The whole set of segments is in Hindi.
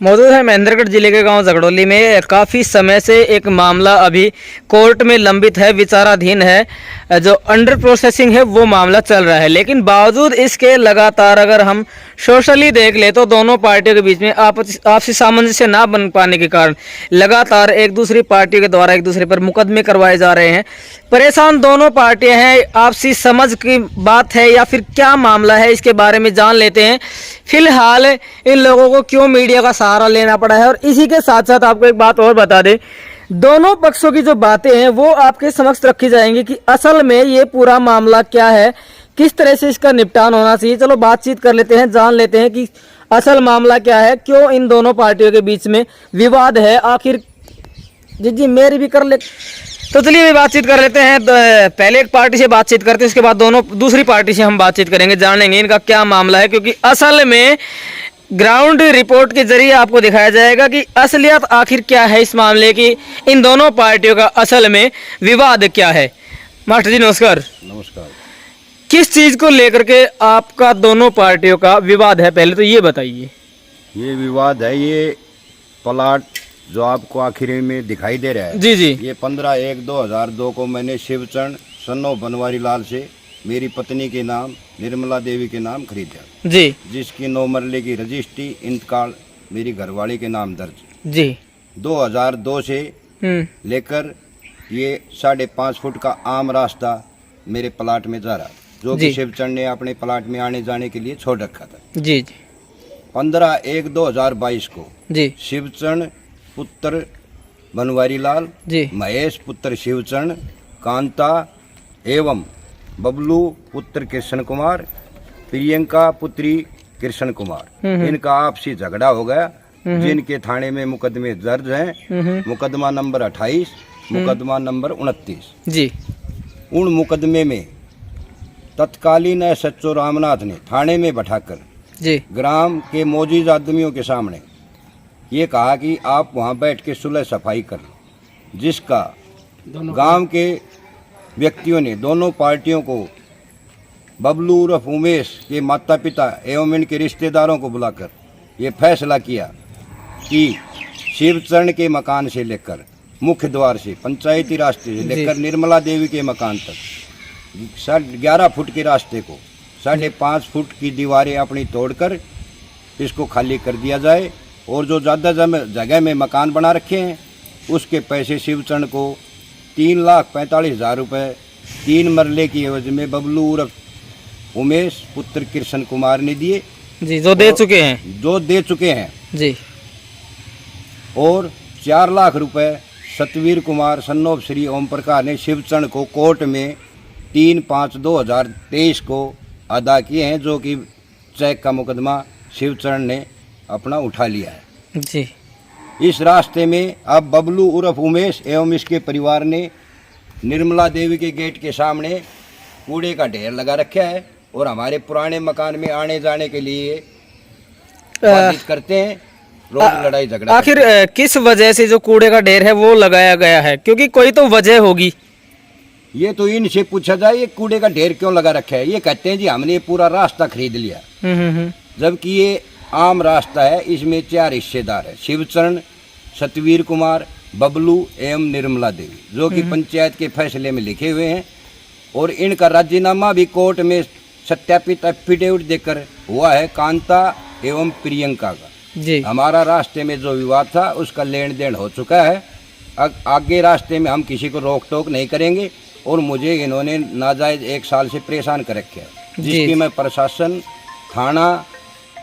मौजूद है महेंद्रगढ़ जिले के गांव झगड़ोली में। काफ़ी समय से एक मामला अभी कोर्ट में लंबित है, विचाराधीन है, जो अंडर प्रोसेसिंग है वो मामला चल रहा है। लेकिन बावजूद इसके लगातार अगर हम सोशली देख ले तो दोनों पार्टियों के बीच में आपसी सामंजस्य ना बन पाने के कारण लगातार एक दूसरी पार्टियों के द्वारा एक दूसरे पर मुकदमे करवाए जा रहे हैं। परेशान दोनों पार्टियां हैं, आपसी समझ की बात है या फिर क्या मामला है, इसके बारे में जान लेते हैं। फिलहाल इन लोगों को क्यों मीडिया का सहारा लेना पड़ा है, और इसी के साथ साथ आपको एक बात और बता दें, दोनों पक्षों की जो बातें हैं वो आपके समक्ष रखी जाएंगी कि असल में ये पूरा मामला क्या है, किस तरह से इसका निपटान होना चाहिए। चलो बातचीत कर लेते हैं, जान लेते हैं कि असल मामला क्या है, क्यों इन दोनों पार्टियों के बीच में विवाद है आखिर। जी मेरी भी कर ले, तो चलिए अभी बातचीत कर लेते हैं। पहले एक पार्टी से बातचीत करते हैं, उसके बाद दूसरी पार्टी से हम बातचीत करेंगे, जानेंगे इनका क्या मामला है। क्योंकि असल में ग्राउंड रिपोर्ट के जरिए आपको दिखाया जाएगा कि असलियत आखिर क्या है इस मामले की, इन दोनों पार्टियों का असल में विवाद क्या है। मास्टर जी नमस्कार। नमस्कार। किस चीज को लेकर के आपका दोनों पार्टियों का विवाद है, पहले तो ये बताइए। ये विवाद है, ये प्लाट जो आपको आखिरी में दिखाई दे रहा है, जी जी, ये 15/1/2002 को मैंने शिवचरण सन्नो बनवारी लाल से मेरी पत्नी के नाम निर्मला देवी के नाम खरीदा जी जिसकी 9 मरले की रजिस्ट्री इंतकाल मेरी घरवाली के नाम दर्ज। जी 2002 से लेकर ये 5.5 फुट का आम रास्ता मेरे प्लाट में जा रहा, जो कि शिवचरण ने अपने प्लाट में आने जाने के लिए छोड़ रखा था। जी जी 15/1/2022 को जी शिवचरण पुत्र बनवारी लाल, जी महेश पुत्र शिवचरण, कांता एवं बबलू पुत्र कृष्ण कुमार, प्रियंका पुत्री कृष्ण कुमार, इनका आपसी झगड़ा हो गया, जिनके थाने में मुकदमे दर्ज हैं। मुकदमा नंबर 28, मुकदमा नंबर 29। जी उन मुकदमे में तत्कालीन एसएचओ रामनाथ ने थाने में बैठाकर जी ग्राम के मौजूद आदमियों के सामने ये कहा कि आप वहां बैठ के सुलह सफाई कर, जिसका गांव के व्यक्तियों ने दोनों पार्टियों को बबलू उर्फ उमेश के माता पिता एवं इनके रिश्तेदारों को बुलाकर ये फैसला किया कि शिवचरण के मकान से लेकर मुख्य द्वार से पंचायती रास्ते से लेकर निर्मला देवी के मकान तक 11 फुट के रास्ते को 5.5 फुट की दीवारें अपनी तोड़कर इसको खाली कर दिया जाए, और जो ज़्यादा जगह में मकान बना रखे हैं उसके पैसे शिवचरण को 3,45,000 रुपये 3 मरले की एवज में बबलू उर्फ उमेश पुत्र कृष्ण कुमार ने दिए जी, जो दे चुके हैं जी, और 4 लाख रुपए सतवीर कुमार सन्नोप श्री ओम प्रकाश ने शिवचरण को कोर्ट में 3/5/2023 को अदा किए हैं, जो कि चेक का मुकदमा शिवचरण ने अपना उठा लिया है जी। इस रास्ते में अब बबलू उर्फ उमेश एवं इसके परिवार ने निर्मला देवी के गेट के सामने कूड़े का ढेर लगा रखा है, और हमारे पुराने मकान में आने जाने के लिए बातचीत करते हैं, रोज लड़ाई झगड़ा। आखिर किस वजह से जो कूड़े का ढेर है वो लगाया गया है, क्योंकि कोई तो वजह होगी। ये तो इनसे पूछा जाए ये कूड़े का ढेर क्यों लगा रखा है। ये कहते हैं जी हमने ये पूरा रास्ता खरीद लिया, जबकि ये आम रास्ता है। इसमें 4 हिस्सेदार है, शिवचरण, सतवीर कुमार, बबलू एवं निर्मला देवी, जो कि पंचायत के फैसले में लिखे हुए हैं, और इनका राजीनामा भी कोर्ट में सत्यापित एफिडेविट देकर हुआ है कांता एवं प्रियंका का जी। हमारा रास्ते में जो विवाद था उसका लेन देन हो चुका है। आगे रास्ते में हम किसी को रोक टोक नहीं करेंगे, और मुझे इन्होंने नाजायज 1 साल से परेशान कर रखे है, जिसकी मैं प्रशासन, थाना,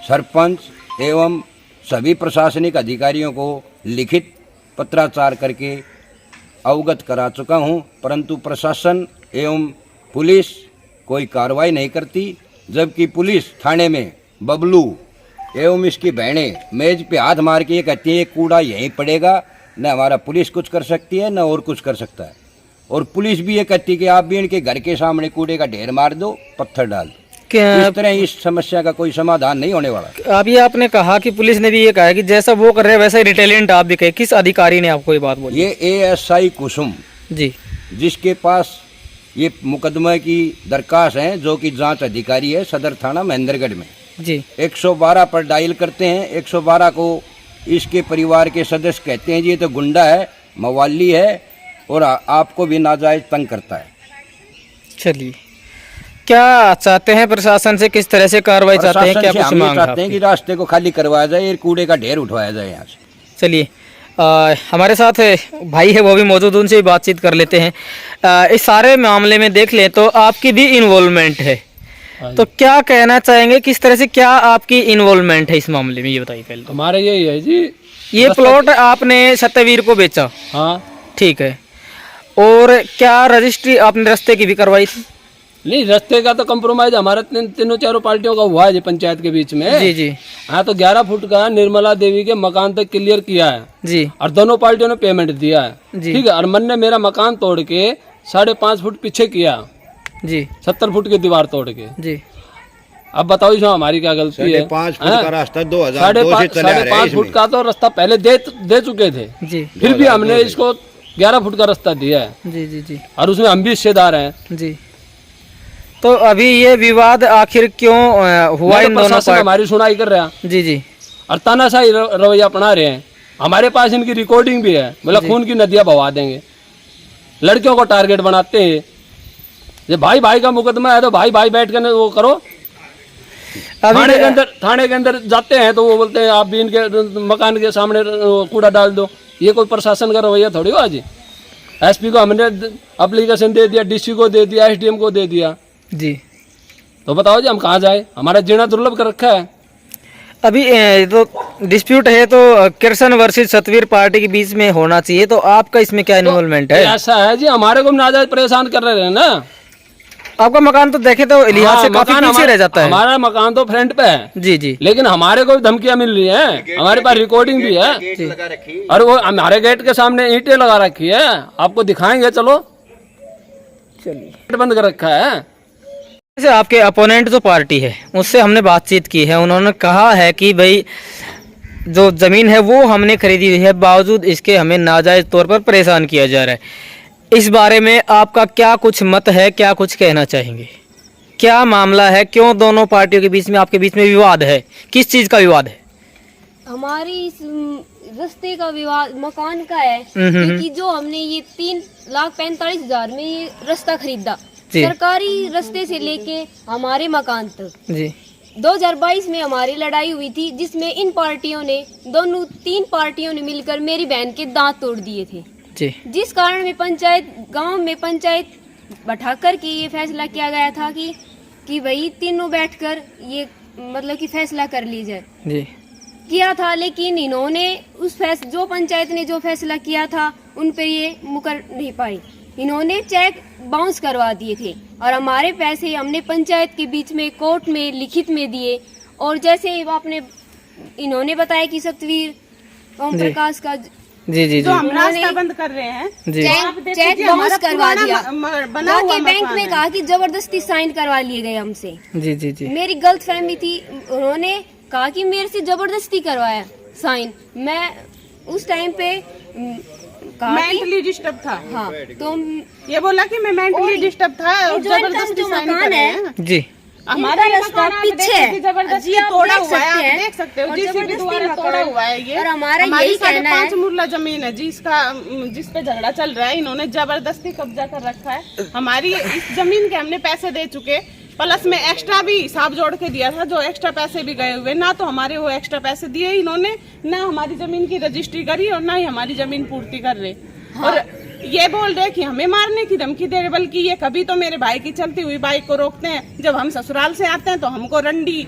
सरपंच एवं सभी प्रशासनिक अधिकारियों को लिखित पत्राचार करके अवगत करा चुका हूं, परंतु प्रशासन एवं पुलिस कोई कार्रवाई नहीं करती। जबकि पुलिस थाने में बबलू एवं इसकी बहनें मेज पे हाथ मार के ये कहती है ये कूड़ा यहीं पड़ेगा, न हमारा पुलिस कुछ कर सकती है न और कुछ कर सकता है, और पुलिस भी ये कहती है कि आप भी इनके घर के सामने कूड़े का ढेर मार दो, पत्थर डाल दो। इस तरह इस समस्या का कोई समाधान नहीं होने वाला। अभी आपने कहा कि पुलिस ने भी ये कहा कि जैसा वो कर रहे हैं वैसा ही रिटेलिएंट आप भी कहे, किस अधिकारी ने आपको ये बात बोली? ये ASI कुसुम जी, जिसके पास ये मुकदमे की दरखास्त है, जो कि जांच अधिकारी है सदर थाना महेंद्रगढ़ में जी। 112 पर डायल करते हैं, 112 को इसके परिवार के सदस्य कहते हैं जी ये तो गुंडा है, मवाली है और आपको भी नाजायज तंग करता है। चलिए, क्या चाहते हैं प्रशासन से, किस तरह से कार्रवाई चाहते हैं, क्या प्रशासन से कुछ हम ये मांग है चाहते हैं आपकी? कि रास्ते को खाली करवाया जाए और कूड़े का ढेर उठवाया जाए यहाँ से। चलिए, हमारे साथ भाई है वो भी मौजूद, उनसे भी बातचीत कर लेते हैं। इस सारे मामले में देख लें तो आपकी भी इन्वॉल्वमेंट है, तो क्या कहना चाहेंगे, किस तरह से क्या आपकी इन्वॉल्वमेंट है इस मामले में, ये बताइए पहले तो। हमारा यही है जी, ये प्लॉट आपने सत्यवीर को बेचा? हाँ। ठीक है, और क्या रजिस्ट्री आपने रास्ते की भी करवाई थी? नहीं, रास्ते का तो कंप्रोमाइज हमारा तीनों चारों पार्टियों का हुआ है जी पंचायत के बीच में। जी जी। हाँ, तो 11 फुट का निर्मला देवी के मकान तक क्लियर किया है जी और दोनों पार्टियों ने पेमेंट दिया है। जी। ठीक है, और मन ने मेरा मकान तोड़ के 5.5 फुट पीछे किया जी 70 फुट की दीवार तोड़ के। जी। अब बताओ इसमें हमारी क्या गलती है? 5.5 फुट का रास्ता 2002 से चला आ रहा है 5.5 फुट इसमें। का तो रास्ता पहले दे चुके थे, जी फिर भी हमने इसको 11 फुट का रास्ता दिया है जी जी जी और उसमें हम भी हिस्सेदार हैं। जी। तो अभी ये विवाद आखिर क्यों हुआ नहीं इन तो दोनों प्रशासन पार्टी? हमारी सुनाई कर रहा है जी जी और तानाशाही रवैया अपना रहे हैं। हमारे पास इनकी रिकॉर्डिंग भी है, बोला खून की नदियां बहा देंगे, लड़कियों को टारगेट बनाते हैं। ये भाई भाई का मुकदमा है तो भाई भाई बैठ कर वो करो। थाने के अंदर जाते हैं तो वो बोलते हैं आप भी इनके मकान के सामने कूड़ा डाल दो। ये कोई प्रशासन का रवैया थोड़ी हुआ जी। एसपी को हमने एप्लीकेशन दे दिया, डीसी को दे दिया, एसडीएम को दे दिया, जी। तो बताओ जी हम कहाँ जाए? हमारा जीना दुर्लभ कर रखा है। अभी तो डिस्प्यूट है तो किरसन वर्सेस सतवीर पार्टी के बीच में होना चाहिए, तो आपका इसमें क्या इन्वॉल्वमेंट है? ऐसा है जी, हमारे को नाजायज परेशान कर रहे हैं ना। आपका मकान तो देखे तो लिहाज से काफी मकान पीछे रह जाता है। हमारा मकान तो फ्रंट पे है जी जी लेकिन हमारे को भी धमकियां मिल रही हैं। हमारे पास रिकॉर्डिंग भी है और वो हमारे गेट के सामने ईंटें लगा रखी है, आपको दिखाएंगे, चलो। चलिए, गेट बंद कर रखा है। जैसे आपके अपोनेंट जो पार्टी है उससे हमने बातचीत की है, उन्होंने कहा है कि भाई जो ज़मीन है वो हमने खरीदी हुई है, बावजूद इसके हमें नाजायज़ तौर पर परेशान किया जा रहा है। इस बारे में आपका क्या कुछ मत है, क्या कुछ कहना चाहेंगे? क्या मामला है, क्यों दोनों पार्टियों के बीच में, आपके बीच में विवाद है, किस चीज़ का विवाद है? हमारी इस रास्ते का विवाद मकान का है, क्योंकि जो हमने ये 3,45,000 में ये रास्ता खरीदा, जी। सरकारी रास्ते से लेके हमारे मकान तक। जी 2022 में हमारी लड़ाई हुई थी, जिसमें इन पार्टियों ने, दोनों 3 पार्टियों ने मिलकर मेरी बहन के दांत तोड़ दिए थे, जी जिस कारण में गांव में पंचायत बैठाकर के ये फैसला किया गया था कि वही तीनों बैठकर ये मतलब कि फैसला कर ली जाए। जी किया था, लेकिन इन्होंने जो पंचायत ने जो फैसला किया था उन पे ये मुकर नहीं पाई। इन्होंने चेक बाउंस करवा दिए थे और हमारे पैसे हमने पंचायत के बीच में कोर्ट में लिखित में दिए। और जैसे आपने इन्होंने बताया कि सतवीर ओम प्रकाश का जी जी जो जी हम रास्ता बंद कर रहे हैं, जी चेक बाउंस करवा दिया, बना हुआ बैंक मकान में है। कहा कि जबरदस्ती साइन करवा लिए गए हमसे। जी जी जी मेरी गलत फहमी थी, उन्होंने कहा कि मेरे से जबरदस्ती करवाया साइन। मैं उस टाइम पे कहा कि मेंटली डिस्टर्ब था। हाँ, तो ये बोला कि मैं मेंटली डिस्टर्ब था और जो इनका जबरदस्ती जो साइन मकान कर रहे है, हैं। जी हमारा इनका रास्ता रास्ता पीछे है, जबरदस्ती जी आप तोड़ा देख हुआ है, सकते आप हैं। देख सकते हो। और जीसीबी जबरदस्ती द्वारा मकान तोड़ा हुआ है ये। और हमारा हमारी यही कहना है 5.5 मुर्ला जमीन है जिस पे झगड़ा चल रहा है, इन्होंने जबरदस्ती कब्जा कर रखा है। हमारी इस जमीन के हमने पैसे दे चुके, प्लस में एक्स्ट्रा भी हिसाब जोड़ के दिया था, जो एक्स्ट्रा पैसे भी गए हुए ना, तो हमारे वो एक्स्ट्रा पैसे दिए इन्होंने, ना हमारी जमीन की रजिस्ट्री करी और ना ही हमारी जमीन पूर्ति कर रहे। और ये बोल रहे कि हमें मारने की धमकी दे रहे, बल्कि ये कभी तो मेरे भाई की चलती हुई बाइक को रोकते हैं, जब हम ससुराल से आते हैं तो हमको रंडी।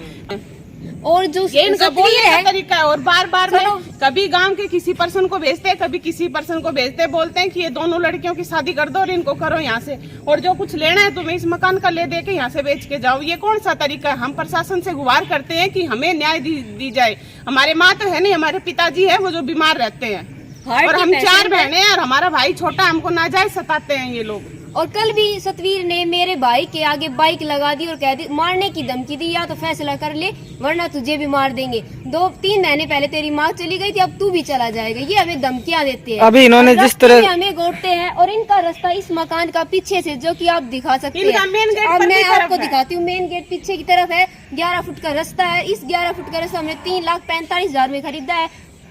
और जो ये इनका बोलने का है, तरीका है। और बार बार में कभी गांव के किसी पर्सन को भेजते हैं, कभी किसी पर्सन को भेजते हैं, बोलते हैं कि ये दोनों लड़कियों की शादी कर दो और इनको करो यहाँ से, और जो कुछ लेना है तुम्हें इस मकान का ले दे के यहाँ से बेच के जाओ। ये कौन सा तरीका है? हम प्रशासन से गुहार करते हैं कि हमें न्याय दी जाए। हमारे माँ तो है नहीं, हमारे पिताजी है वो जो बीमार रहते हैं, और हम 4 बहनें हैं और हमारा भाई छोटा, हमको नाजायज सताते हैं ये लोग। और कल भी सतवीर ने मेरे भाई के आगे बाइक लगा दी और कह दी, मारने की धमकी दी, या तो फैसला कर ले वरना तुझे भी मार देंगे। 2-3 महीने पहले तेरी माँ चली गई थी, अब तू भी चला जाएगा। ये हमें धमकियां देते हैं। अभी इन्होंने जिस रास्ते तरह में हमें गोटते हैं, और इनका रास्ता इस मकान का पीछे से, जो कि आप दिखा सकते इनका हैं। मेन गेट अब पर मैं की तरफ आपको है। दिखाती हूँ, मेन गेट पीछे की तरफ है। 11 फुट का रास्ता है। इस 11 फुट का रास्ता हमने 3,45,000 में खरीदा है।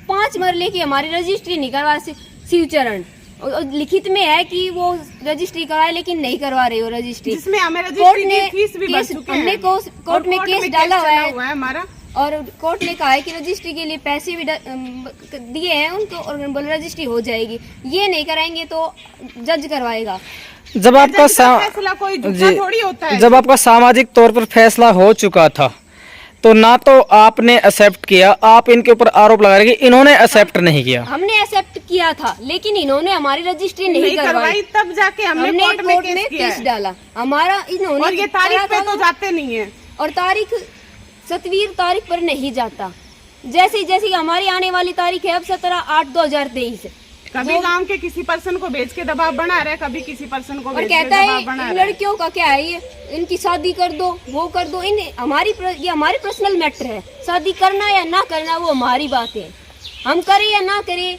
5 मरले की हमारी रजिस्ट्री नहीं करवा शिवचरण, और लिखित में है कि वो रजिस्ट्री कराए लेकिन नहीं करवा रही हो रजिस्ट्री। जिसमें हमें कोर्ट रजिस्ट्री ने की फीस भी भर चुके हैं। हमने कोर्ट में केस डाला हुआ है हमारा, और कोर्ट ने कहा है कि रजिस्ट्री के लिए पैसे भी दिए हैं उनको, और बोले रजिस्ट्री हो जाएगी। ये नहीं कराएंगे तो जज करवाएगा। जब आपका फैसला कोई झूठा थोड़ी होता है। जब आपका सामाजिक तौर पर फैसला हो चुका था तो ना तो आपने एक्सेप्ट किया, आप इनके ऊपर आरोप लगा रहे कि इन्होंने एक्सेप्ट नहीं किया। हमने एक्सेप्ट किया था लेकिन इन्होंने हमारी रजिस्ट्री नहीं करवाई, तब जाके हमने कोर्ट में केस डाला हमारा इन्होंने। और ये तारीख पे तो जाते नहीं है, और तारीख 7वीं तारीख पर नहीं जाता। जैसे हमारी आने वाली तारीख है अब 17/8/2023। कभी गांव के किसी पर्सन को भेज के दबाव बना रहा है, कभी किसी पर्सन को और भेज के कहता दबाव बना है रहा है। लड़कियों का क्या है, ये इनकी शादी कर दो, वो कर दो। ये हमारी पर्सनल मैटर है। शादी करना या ना करना वो हमारी बात है, हम करें या ना करें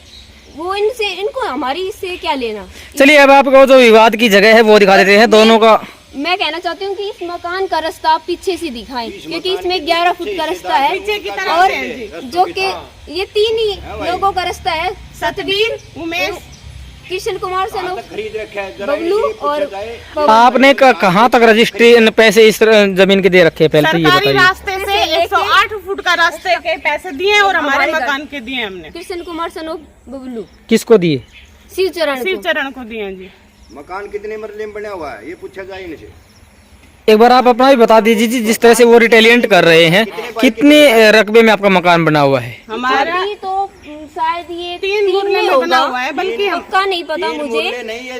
वो इनको हमारी इससे क्या लेना। चलिए अब आपको जो विवाद की जगह है वो दिखा देते हैं दोनों का। मैं कहना चाहती हूँ कि इस मकान का रास्ता पीछे से दिखाएं, क्योंकि इसमें 11 फुट का रास्ता है, पीछे की तरफ और से जी। जो कि ये 3 ही लोगों का रास्ता है, सतवीर, उमेश, कृष्ण कुमार सनो, खरीद रखा है जरा बबलू इनसे और पूछा जाए। आपने कहाँ तक रजिस्ट्री इन पैसे इस जमीन के दे रखे हैं, पहले तो ये सरकारी बताइए। रास्ते से 108 फुट का रास्ते के पैसे दिए और हमारे मकान के दिए हमने। कृष्ण कुमार सनो बबलू किसको दिए? शिवचरण शिवचरण को दिए जी। मकान कितने मरले में बना हुआ है ये पूछा जाए इनसे। एक बार आप अपना भी बता दीजिए जी, जिस तरह से वो रिटेलिएंट कर रहे हैं, कितने रकबे में आपका मकान बना हुआ है? हमारा अभी तो शायद ये 3 में मुरले में बना हुआ है, बल्कि हम पक्का नहीं पता तीन मुझे। मुरले नहीं है,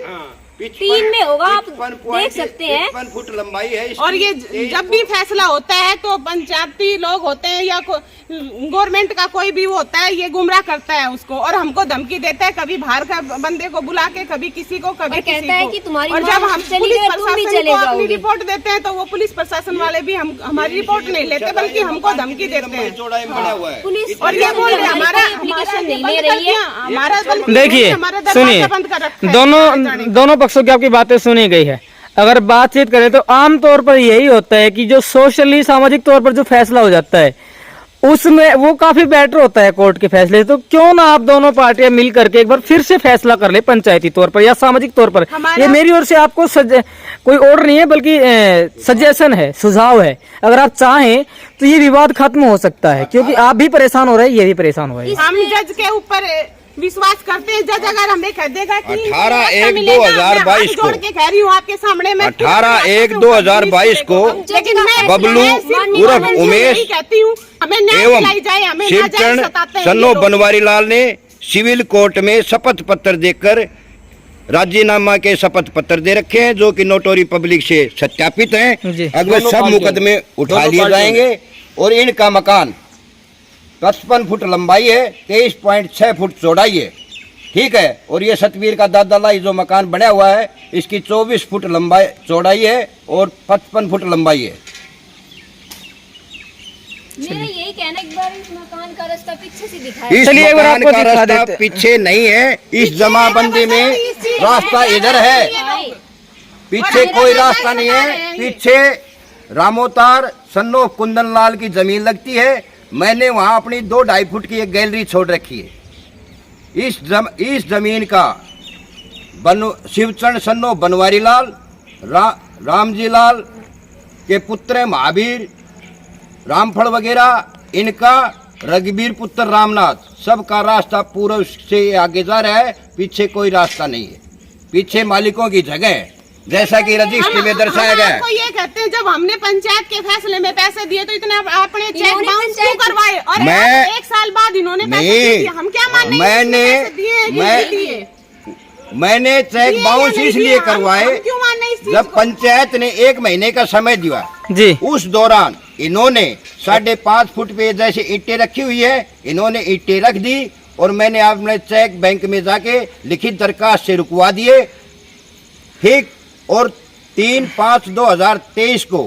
3 में होगा, आप 55 देख सकते हैं। 55 फुट लंबाई है इसकी। और ये जब भी फैसला होता है तो पंचायती लोग होते हैं या गवर्नमेंट का कोई भी वो होता है, ये गुमराह करता है उसको और हमको धमकी देता है, कभी बाहर का बंदे को बुला के, कभी किसी को, कभी और किसी कहता है को। कि तुम्हारी और माँ जब हम चली पुलिस गई, तुम भी प्रशासन चले को अपनी जाओगे। रिपोर्ट देते हैं तो वो पुलिस प्रशासन वाले भी हमारी रिपोर्ट नहीं लेते, बल्कि हमको धमकी देते हैं। चौड़ाई में बना हुआ है। पुलिस और ये बोल रहे हमारा एप्लीकेशन नहीं ले रही है। हमारा देखिए सुनिए, दोनों पक्षों की आपकी बातें सुनी गई है। अगर बातचीत करें तो आमतौर पर यही होता है कि जो सोशली सामाजिक तौर पर जो फैसला हो जाता है उसमें वो काफी बेटर होता है कोर्ट के फैसले से। तो क्यों ना आप दोनों पार्टियां मिल करके एक बार फिर से फैसला कर ले पंचायती तौर पर या सामाजिक तौर पर। ये मेरी ओर से आपको कोई ऑर्डर नहीं है, बल्कि सजेशन है, सुझाव है। अगर आप चाहें तो ये विवाद खत्म हो सकता है, क्योंकि आप भी परेशान हो रहे हैं, ये भी परेशान हो रहे हैं। हम जज के ऊपर विश्वास करते हैं। जज अगर हमें कह देगा कि 18/1/2022 को जोड़ के कह रही हूँ आपके सामने में 18/1/2022 को लेकिन मैं बबलू उर्फ उमेश कहती हूँ हमें न्याय एवं दिलाई जाए, हमें शिवचरण नाजायज सताते हैं सन्नो ये लोग। बनवारी लाल ने सिविल कोर्ट में शपथ पत्र देकर राजीनामा के शपथ पत्र दे रखे हैं, जो कि नोटरी पब्लिक से सत्यापित जी। हैं। अगले सब मुकदमे उठा लिए जाएंगे और इनका मकान 55 फुट लंबाई है, 23.6 फुट चौड़ाई है, ठीक है। और ये सतवीर का दादालाई जो मकान बना हुआ है इसकी 24 फुट लंबाई चौड़ाई है और 55 फुट लंबाई है। मेरा यही कहना है, एक बार इस मकान का रास्ता पीछे से दिखाएं। इस चलिए एक बार मकान आपको का दिखा रास्ता देते। पीछे नहीं है, इस जमाबंदी में रास्ता इधर है, पीछे कोई रास्ता नहीं है। पीछे रामोतार सन्नो कुंदन लाल की जमीन लगती है। मैंने वहां अपनी 2-2.5 फुट की एक गैलरी छोड़ रखी है। इस जमीन का शिवचरण सन्नो बनवारी लाल, रामजी लाल के पुत्र महावीर, रामफल वगैरह, इनका रघुवीर पुत्र रामनाथ, सबका रास्ता पूर्व से आगे जा रहा है, पीछे कोई रास्ता नहीं है। पीछे मालिकों की जगह है, जैसा कि रजिस्ट्री में दर्शाया गया है। आपको ये कहते हैं जब हमने पंचायत के फैसले में पैसे दिए तो इतने अपने चेक इन्होंने बाउंस क्यों पंचायत- करवाए? और मैं- 1 साल बाद इन्होंने पैसे नहीं, दिए, हम क्या माने मैंने चेक बाउंस इसलिए करवाए, क्यों माने इस चीज जब को? पंचायत ने 1 महीने का समय दिया, जी उस दौरान इन्होंने 5.5 फुट पे जैसे ईंटें रखी हुई है, इन्होंने ईंटें रख दी और मैंने अपने चेक बैंक में जाके लिखित दरखास्त से रुकवा दिए, ठीक। और 3/5/2023 को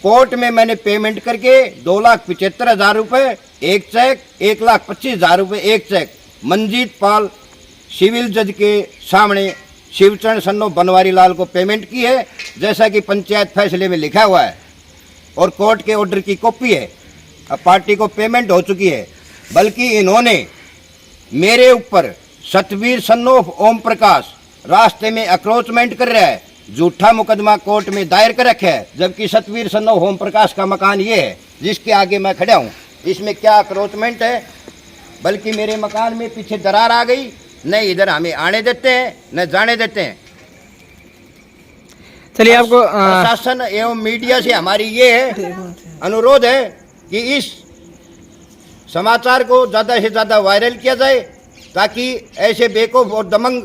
कोर्ट में मैंने पेमेंट करके 2,75,000 रुपये एक चेक, 1,25,000 रुपये एक चेक मंजीत पाल सिविल जज के सामने शिवचरण सन्नो बनवारी लाल को पेमेंट की है, जैसा कि पंचायत फैसले में लिखा हुआ है और कोर्ट के ऑर्डर की कॉपी है। अब पार्टी को पेमेंट हो चुकी है। बल्कि इन्होंने मेरे ऊपर सतवीर सन्नोफ ओम प्रकाश रास्ते में अक्रोचमेंट कर रहा है, झूठा मुकदमा कोर्ट में दायर कर रखा है, जबकि सतवीर सन्नोफ ओम प्रकाश का मकान ये है जिसके आगे मैं खड़ा हूँ। इसमें क्या अक्रोचमेंट है, बल्कि मेरे मकान में पीछे दरार आ गई, न इधर हमें आने देते हैं न जाने देते हैं। चलिए आपको प्रशासन एवं मीडिया से हमारी ये है अनुरोध है कि इस समाचार को ज़्यादा से ज़्यादा वायरल किया जाए, ताकि ऐसे बेवकूफ़ और दमंग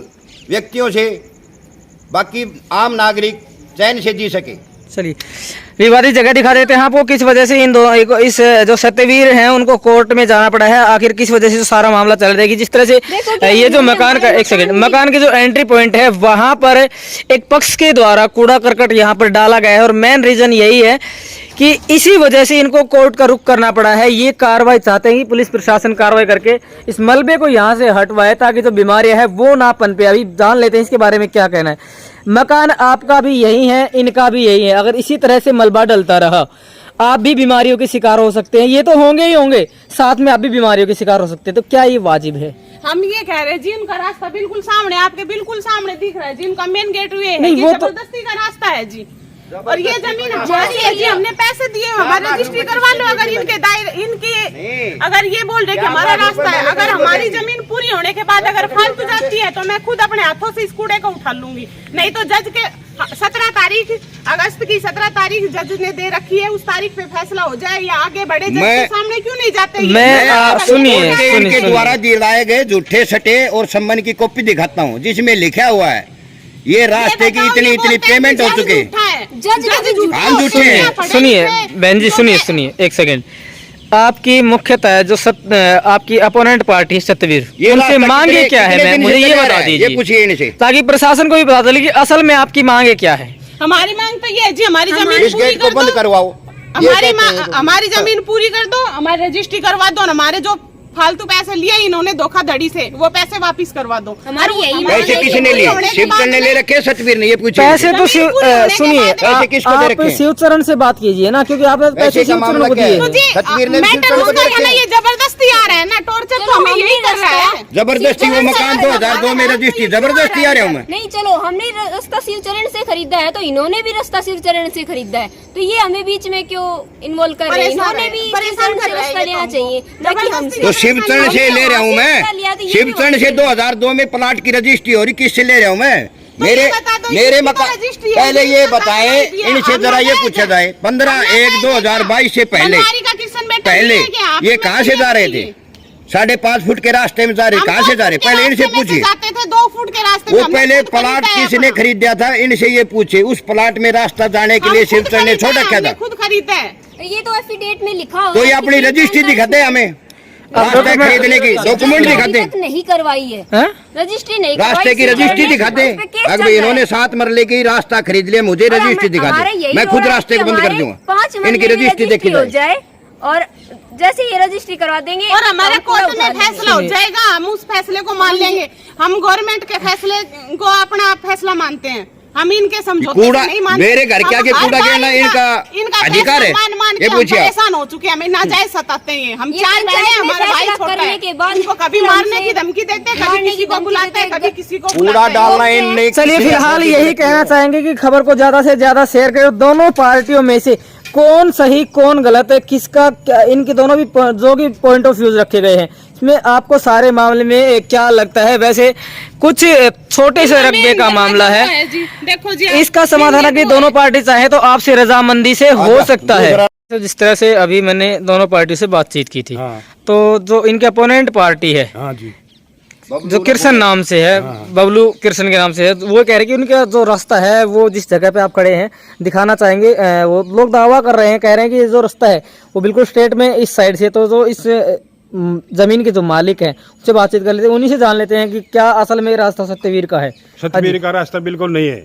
व्यक्तियों से बाकी आम नागरिक चैन से जी सके। चलिए विवादित जगह दिखा देते हैं आपको, किस वजह से इन दो इस जो सत्यवीर हैं उनको कोर्ट में जाना पड़ा है, आखिर किस वजह से जो सारा मामला चल रहा है। जिस तरह से ये जो मकान का, एक सेकंड, मकान के जो एंट्री पॉइंट है वहां पर एक पक्ष के द्वारा कूड़ा करकट यहाँ पर डाला गया है, और मेन रीजन यही है कि इसी वजह से इनको कोर्ट का रुख करना पड़ा है। ये कार्रवाई चाहते हैं कि पुलिस प्रशासन कार्रवाई करके इस मलबे को यहाँ से हटवाए, ताकि जो बीमारियां है वो ना पनपे। अभी जान लेते हैं इसके बारे में क्या कहना है। मकान आपका भी यही है, इनका भी यही है। अगर इसी तरह से मलबा डलता रहा, आप भी बीमारियों के शिकार हो सकते हैं। ये तो होंगे ही होंगे, साथ में आप भी बीमारियों के शिकार हो सकते हैं। तो क्या ये वाजिब है? हम ये कह रहे हैं जी, उनका रास्ता बिल्कुल सामने, आपके बिल्कुल सामने दिख रहा है जी, उनका मेन गेट ये है, ये जबरदस्ती का रास्ता है जी। और ये जमीन हमारी है जी, हमने पैसे दिए, हमारा रजिस्ट्री करवा लो। अगर इनके दायरे इनके अगर ये बोल रहे कि हमारा रास्ता है, अगर हमारी जमीन पूरी होने के बाद अगर फालतू जाती है तो मैं खुद अपने हाथों से इस कूड़े को उठा लूंगी। नहीं तो जज के 17 तारीख अगस्त की 17 तारीख जज ने दे रखी है, उस तारीख पे फैसला हो जाए या आगे बढ़े। जज के सामने क्यों नहीं जाते? सुनिए, इनके द्वारा दिलाए गए झूठे सटे और सम्मान की कॉपी दिखाता हूँ, जिसमें लिखा हुआ है ये रास्ते की इतनी पेमेंट हो चुके हैं। जज झूठे हैं। सुनिए बहन जी, सुनिए एक सेकंड। आपकी मुख्यतः जो आपकी अपोनेंट पार्टी सत्यवीर, उनसे मांगे क्या है? मैं मुझे ये बता दीजिए, पूछिए इनसे, ताकि प्रशासन को भी पता चले कि असल में आपकी मांगे क्या है। हमारी मांग तो ये है जी, हमारी जमीन इस गेट को बंद करवाओ, हमारी जमीन पूरी कर दो, हमारी रजिस्ट्री करवा दो, हमारे जो फालतू पैसे लिए इन्होंने धोखाधड़ी से, वो पैसे वापस करवा दो। हमारी यही पैसे किसने लिए? शिवचरण ने ले रखे, सतवीर ने? ये पूछिए। पैसे तो सुनिए, आप शिवचरण से बात कीजिए ना, क्योंकि आपने पैसे शिवचरण को दिए। सतवीर ने ये जबरदस्ती आ रहा है ना, टॉर्चर तो हमें यही कर रहा है। जबरदस्ती वो मकान 2002 में रजिस्ट्री, जबरदस्ती आ रहा हूँ मैं। नहीं, चलो हमने रास्ता शिवचरण से खरीदा है, तो इन्होंने भी रास्ता शिवचरण से खरीदा है, तो ये हमें बीच में क्यों इन्वॉल्व कर रहे हैं? इन्होंने भी शिवचरण से रास्ता लेना चाहिए, ना कि हमसे। तो शिवचरण से ले रहा हूँ मैं, शिवचरण से 2002 में प्लाट की रजिस्ट्री हो रही, किससे ले रहा हूँ मैं? मेरे मकान, पहले ये बताए इनसे जरा ये पूछा जाए, 15/1/2022 से पहले ये कहाँ से जा रहे थे? 5.5 फुट के रास्ते में जा रहे, कहाँ से जा रहे? पहले इनसे पूछिए। 2 फुट के रास्ते वो पहले प्लाट किसने खरीदा था, इनसे ये पूछे। उस प्लाट में रास्ता जाने के लिए शिवचरण ने छोड़ रखा था, खुद खरीदा है। ये तो एफिडेविट में लिखा हुआ तो ये अपनी रजिस्ट्री दिखाते हमें, रास्ते खरीदने की डॉक्यूमेंट दिखाते हैं। नहीं करवाई है रजिस्ट्री, नहीं रास्ते की रजिस्ट्री दिखाते हैं। अगर इन्होंने 7 मरले की रास्ता खरीद लिया, मुझे रजिस्ट्री दिखा दे, मैं खुद रास्ते को बंद कर दूंगा। इनकी रजिस्ट्री देखी जाए, और जैसे ये रजिस्ट्री करवा देंगे और हमारे कोर्ट में फैसला हो जाएगा, हम उस फैसले को मान लेंगे। हम गवर्नमेंट के फैसले को अपना फैसला मानते हैं, हम इनके समझौते कूड़ा नहीं मानते। मेरे घर के आगे कूड़ा गिरना इनका अधिकार है, ये पूछिए। परेशान हो चुके, हमें नाजायज सताते हैं। हम 4 बहने, हमारा भाई छोटा है, उनको कभी मारने की धमकी देते हैं, कभी किसी को बुलाते हैं, कभी किसी को कूड़ा डालना इन। चलिए फिलहाल यही कहना चाहेंगे कि खबर को ज्यादा से ज्यादा शेयर करें। दोनों पार्टियों में से कौन सही कौन गलत है, किसका क्या, इनके दोनों भी जो भी पॉइंट ऑफ व्यू रखे गए हैं, इसमें आपको सारे मामले में क्या लगता है? वैसे कुछ छोटे से रकबे का मामला है, देखो जी, इसका समाधान अगर दोनों पार्टी चाहे तो आपसे रजामंदी से हो सकता है। तो जिस तरह से अभी मैंने दोनों पार्टी से बातचीत की थी, तो जो इनके अपोनेंट पार्टी है, जो कृष्ण नाम से है, बबलू कृष्ण के नाम से है, वो कह रहे कि उनका जो रास्ता है वो जिस जगह पे आप खड़े हैं दिखाना चाहेंगे। वो लोग दावा कर रहे हैं, कह रहे हैं कि जो रास्ता है वो बिल्कुल स्ट्रेट में इस साइड से। तो जो इस जमीन के जो मालिक हैं उससे बातचीत कर लेते हैं, उन्हीं से जान लेते हैं कि क्या असल में रास्ता सत्यवीर का है। सतवीर का रास्ता बिल्कुल नहीं है।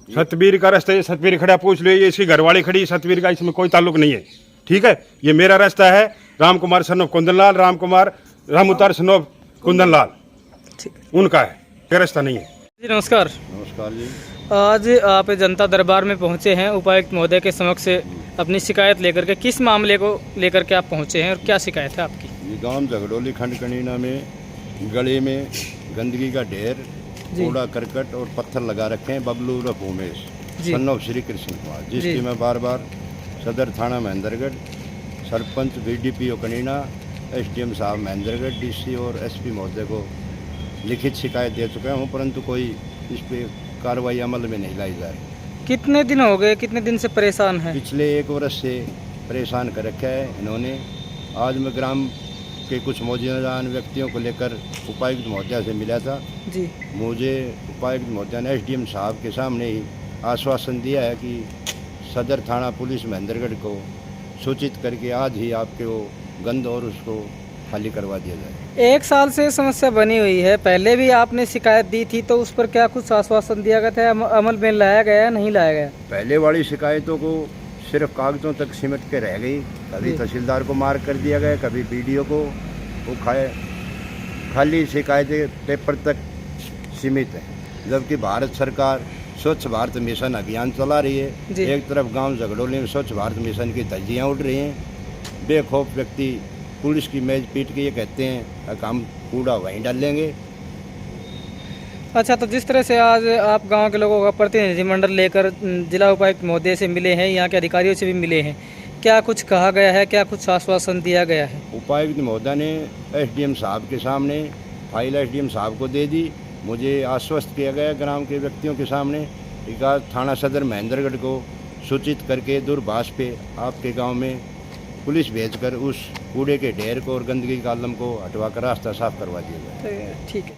सतवीर का रास्ता, ये सतवीर खड़ा पूछ लो, ये इसकी घरवाली खड़ी, सतवीर का इसमें कोई ताल्लुक नहीं है। ठीक है, ये मेरा रास्ता है, राम कुमार सनोफ कुंदनलाल, राम उतार सनोफ कुंदनलाल, उनका है, ये रास्ता नहीं है। जी नमस्कार। नमस्कार जी। आज आप जनता दरबार में पहुंचे हैं, उपायुक्त महोदय के समक्ष अपनी शिकायत लेकर के। किस मामले को लेकर के आप पहुंचे हैं और क्या शिकायत है आपकी? ये गांव झगड़ोली खंड कनीना में गले में गंदगी का ढेर, कूड़ा करकट और पत्थर लगा रखे हैं बबलू उर्फ उमेश सन ऑफ श्री कृष्ण कुमार, जिसकी मैं बार बार सदर थाना महेंद्रगढ़, सरपंच बीडीपीओ कनीना, एसडीएम साहब महेंद्रगढ़, डीसी और एसपी महोदय को लिखित शिकायत दे चुका हूँ, परंतु कोई इस पर कार्रवाई अमल में नहीं लाई जा रही। कितने दिन हो गए, कितने दिन से परेशान हैं? पिछले 1 वर्ष से परेशान कर रखा है इन्होंने। आज मैं ग्राम के कुछ मौजूदान व्यक्तियों को लेकर उपायुक्त महोदया से मिला था जी। मुझे उपायुक्त महोदया ने एसडीएम साहब के सामने ही आश्वासन दिया है कि सदर थाना पुलिस महेंद्रगढ़ को सूचित करके आज ही आपके वो गंद और उसको खाली करवा दिया जाए। 1 साल से समस्या बनी हुई है, पहले भी आपने शिकायत दी थी, तो उस पर क्या कुछ आश्वासन दिया गया था, अमल में लाया गया नहीं लाया गया? पहले वाली शिकायतों को सिर्फ कागजों तक सिमट के रह गई, कभी तहसीलदार को मार कर दिया गया, कभी बीडीओ को वो खाली शिकायतें पेपर तक सीमित है। जबकि भारत सरकार स्वच्छ भारत मिशन अभियान चला रही है, एक तरफ गांव झगड़ोली में स्वच्छ भारत मिशन की धज्जियां उड़ रही हैं, बेखौफ व्यक्ति पुलिस की मेज पीट के ये कहते हैं कि हम कूड़ा वहीं डालेंगे। अच्छा, तो जिस तरह से आज आप गांव के लोगों का प्रतिनिधिमंडल लेकर जिला उपायुक्त महोदय से मिले हैं, यहाँ के अधिकारियों से भी मिले हैं, क्या कुछ कहा गया है, क्या कुछ आश्वासन दिया गया है? उपायुक्त महोदय ने एसडीएम साहब के सामने फाइल एसडीएम साहब को दे दी। मुझे आश्वस्त किया गया ग्राम के व्यक्तियों के सामने कि थाना सदर महेंद्रगढ़ को सूचित करके दूरभाष पे आपके गांव में पुलिस भेजकर उस कूड़े के ढेर को और गंदगी के आलम को हटवाकर रास्ता साफ करवा दिया जाए। ठीक है।